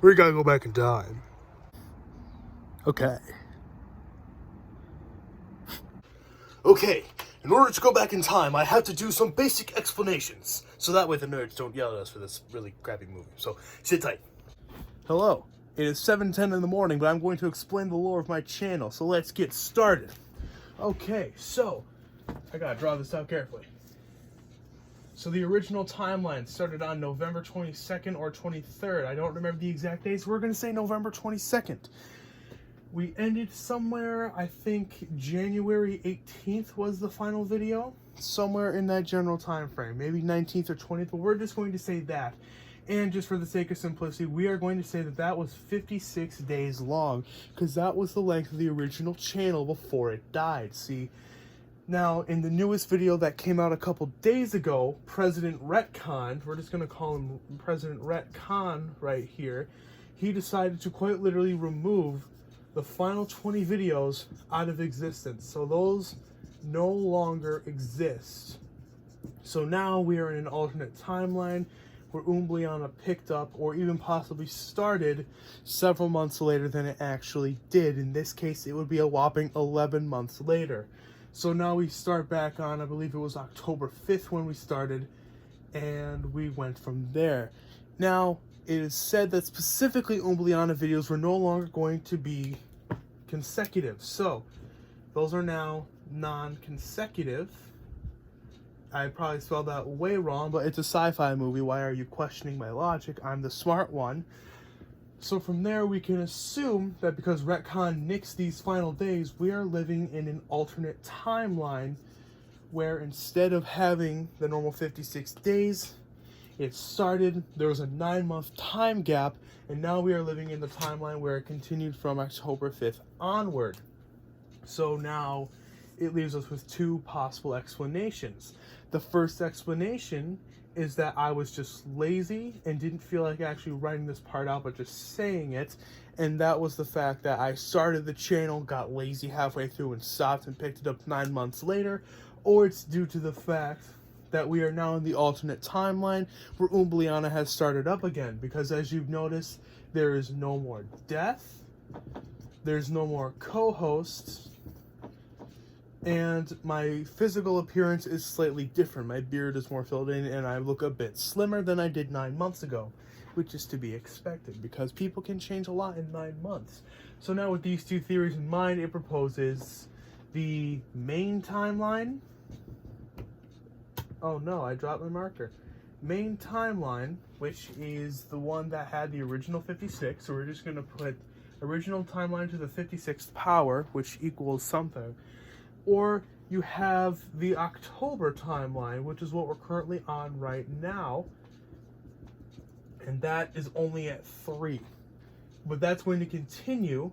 We gotta go back in time. Okay. Okay, in order to go back in time, I have to do some basic explanations. So that way the nerds don't yell at us for this really crappy movie. So, sit tight. Hello. It is 7:10 in the morning, but I'm going to explain the lore of my channel. So let's get started. Okay, so I gotta draw this out carefully. So the original timeline started on November 22nd or 23rd. I don't remember the exact dates. We're gonna say November 22nd. We ended somewhere, I think January 18th was the final video. Somewhere in that general time frame. Maybe 19th or 20th, but we're just going to say that. And just for the sake of simplicity, we are going to say that that was 56 days long, because that was the length of the original channel before it died. See, now in the newest video that came out a couple days ago, President Retcon, we're just going to call him President Retcon right here, he decided to quite literally remove the final 20 videos out of existence. So those no longer exist. So now we are in an alternate timeline where Umbleana picked up or even possibly started several months later than it actually did. In this case, it would be a whopping 11 months later. So now we start back on, I believe it was October 5th when we started, and we went from there. Now, it is said that specifically Umbleana videos were no longer going to be consecutive. So, those are now non-consecutive. I probably spelled that way wrong, but it's a sci-fi movie. Why are you questioning my logic? I'm the smart one. So from there, we can assume that because Retcon nixed these final days, we are living in an alternate timeline where instead of having the normal 56 days, it started, there was a 9-month time gap, and now we are living in the timeline where it continued from October 5th onward. So now it leaves us with two possible explanations. The first explanation is that I was just lazy and didn't feel like actually writing this part out, but just saying it. And that was the fact that I started the channel, got lazy halfway through and stopped and picked it up 9 months later. Or it's due to the fact that we are now in the alternate timeline where Umbleana has started up again. Because as you've noticed, there is no more death, there's no more co-hosts, and my physical appearance is slightly different. My beard is more filled in, and I look a bit slimmer than I did 9 months ago, which is to be expected, because people can change a lot in 9 months. So now with these two theories in mind, it proposes the main timeline. Oh no, I dropped my marker. Main timeline, which is the one that had the original 56, so we're just going to put original timeline to the 56th power, which equals something. Or you have the October timeline, which is what we're currently on right now. And that is only at 3. But that's going to continue.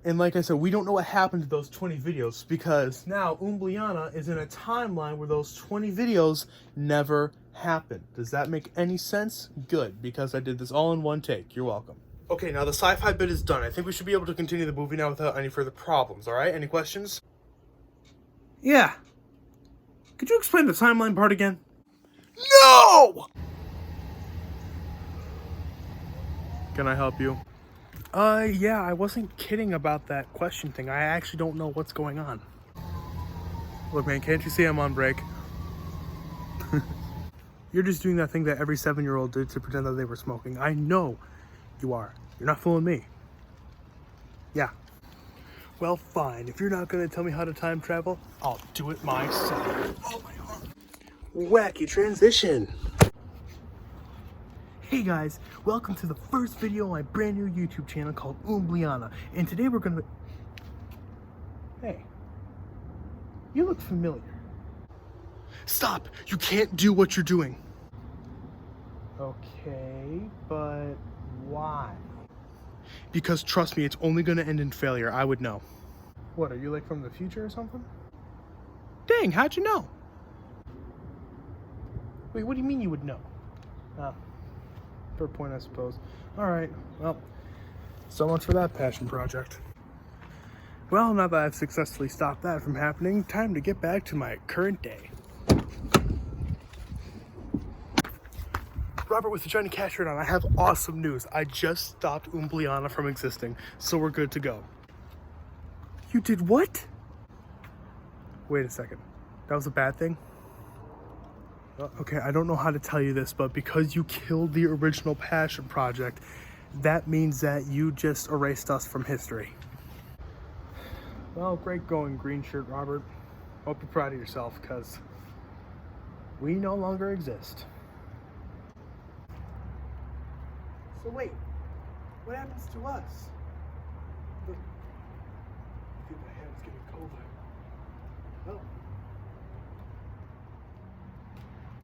And like I said, we don't know what happened to those 20 videos, because now Umbleana is in a timeline where those 20 videos never happened. Does that make any sense? Good, because I did this all in one take. You're welcome. Okay, now the sci-fi bit is done. I think we should be able to continue the movie now without any further problems, alright? Any questions? Yeah. Could you explain the timeline part again? No! Can I help you? Yeah, I wasn't kidding about that question thing. I actually don't know what's going on. Look, man, can't you see I'm on break? You're just doing that thing that every 7-year-old did to pretend that they were smoking. I know you are. You're not fooling me. Yeah. Well, fine. If you're not going to tell me how to time travel, I'll do it myself. Oh, my arm. Wacky transition. Hey guys, welcome to the first video on my brand new YouTube channel called Umbleana. And today we're going to... Hey, you look familiar. Stop! You can't do what you're doing. Okay, but why? Because trust me, it's only going to end in failure. I would know. What, are you like from the future or something? Dang, how'd you know? Wait, what do you mean you would know? Fair point, I suppose. Alright, well, so much for that passion project. Well, now that I've successfully stopped that from happening, time to get back to my current day. Robert with the Johnny Cash shirt on. I have awesome news. I just stopped Umbliana from existing, so we're good to go. You did what? Wait a second. That was a bad thing? Okay, I don't know how to tell you this, but because you killed the original Passion Project, that means that you just erased us from history. Well, great going, green shirt Robert. Hope you're proud of yourself, because we no longer exist. So wait, what happens to us? I think my hand's getting cold. Well,